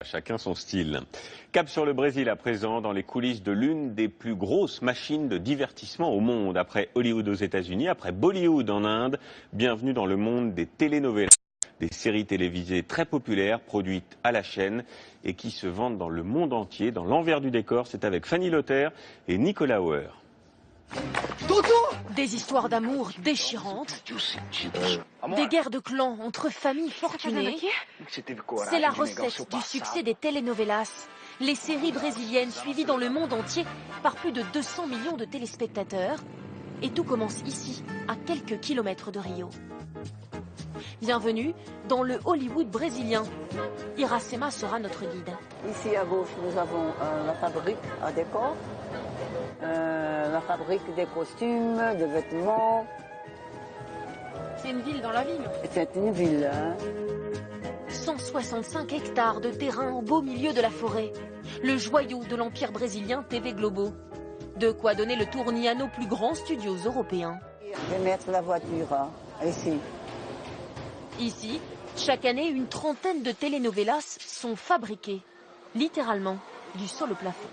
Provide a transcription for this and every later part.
Chacun son style. Cap sur le Brésil à présent, dans les coulisses de l'une des plus grosses machines de divertissement au monde. Après Hollywood aux États-Unis, après Bollywood en Inde, bienvenue dans le monde des telenovelas. Des séries télévisées très populaires, produites à la chaîne et qui se vendent dans le monde entier. Dans l'envers du décor, c'est avec Fanny Lothaire et Nicolas Hauer. Des histoires d'amour déchirantes, des guerres de clans entre familles fortunées. C'est la recette du succès des telenovelas, les séries brésiliennes suivies dans le monde entier par plus de 200 millions de téléspectateurs. Et tout commence ici, à quelques kilomètres de Rio. Bienvenue dans le Hollywood brésilien. Iracema sera notre guide. Ici à gauche, nous avons la fabrique à décor, la fabrique des costumes, des vêtements. C'est une ville dans la ville. C'est une ville. 165 hectares de terrain au beau milieu de la forêt. Le joyau de l'empire brésilien TV Globo. De quoi donner le tournis à nos plus grands studios européens. Je vais mettre la voiture ici. Ici, chaque année, une trentaine de telenovelas sont fabriquées, littéralement, du sol au plafond.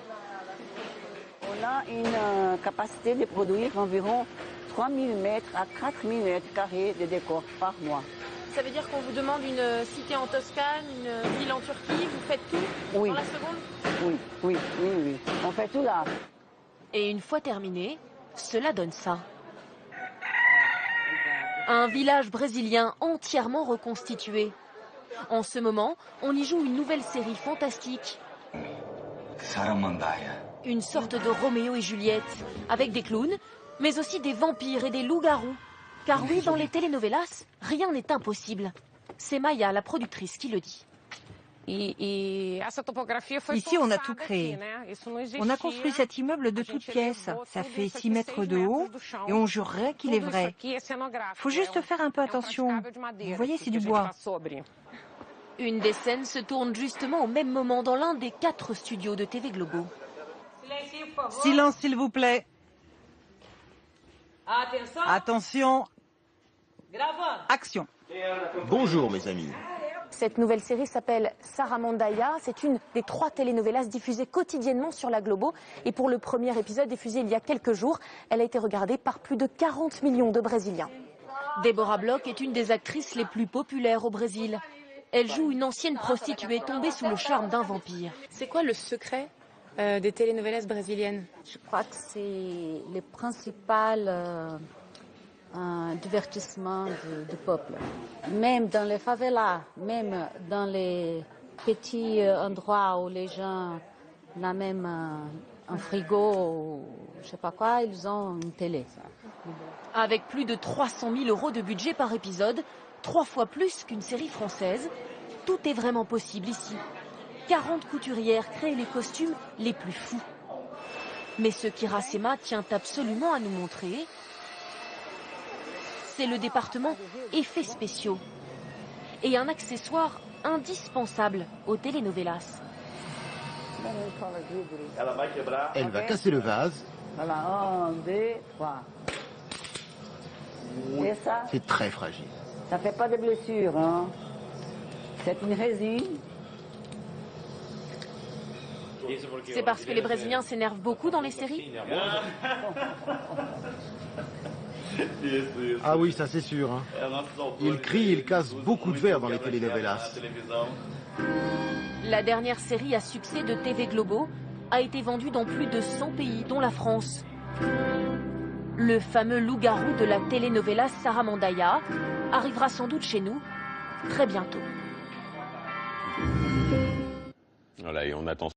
On a une capacité de produire environ 3000 mètres à 4000 mètres carrés de décor par mois. Ça veut dire qu'on vous demande une cité en Toscane, une ville en Turquie, vous faites tout Oui. dans la seconde? Oui. On fait tout là. Et une fois terminé, cela donne ça. Un village brésilien entièrement reconstitué. En ce moment, on y joue une nouvelle série fantastique. Saramandaya. Une sorte de Roméo et Juliette, avec des clowns, mais aussi des vampires et des loups-garous. Car oui, dans les telenovelas, rien n'est impossible. C'est Maya, la productrice, qui le dit. Ici, on a tout créé. On a construit cet immeuble de toutes pièces. Ça fait 6 mètres de haut et on jurerait qu'il est vrai. Faut juste faire un peu attention. Vous voyez, c'est du bois. Une des scènes se tourne justement au même moment dans l'un des 4 studios de TV Globo. Silence, s'il vous plaît. Attention. Action. Bonjour mes amis. Cette nouvelle série s'appelle Saramandaya. C'est une des 3 telenovelas diffusées quotidiennement sur la Globo. Et pour le premier épisode diffusé il y a quelques jours, elle a été regardée par plus de 40 millions de Brésiliens. Deborah Bloch est une des actrices les plus populaires au Brésil. Elle joue une ancienne prostituée tombée sous le charme d'un vampire. C'est quoi le secret des telenovelas brésiliennes? Je crois que c'est le principal divertissement du peuple. Même dans les favelas, même dans les petits endroits où les gens n'ont même un frigo ou je sais pas quoi, ils ont une télé. Avec plus de 300 000 € de budget par épisode, 3 fois plus qu'une série française, tout est vraiment possible ici. 40 couturières créent les costumes les plus fous. Mais ce qu'Iracema tient absolument à nous montrer, c'est le département effets spéciaux et un accessoire indispensable aux telenovelas. Elle va casser le vase. Voilà, 1, 2, 3. Et ça, C'est très fragile. ça fait pas de blessure. Hein. C'est une résine. C'est parce que les Brésiliens s'énervent beaucoup dans les séries? Ah oui, ça c'est sûr. Hein. Ils crient, ils cassent beaucoup de verre dans les telenovelas. La dernière série à succès de TV Globo a été vendue dans plus de 100 pays, dont la France. Le fameux loup-garou de la telenovela Saramandaya arrivera sans doute chez nous très bientôt. Voilà, et on attend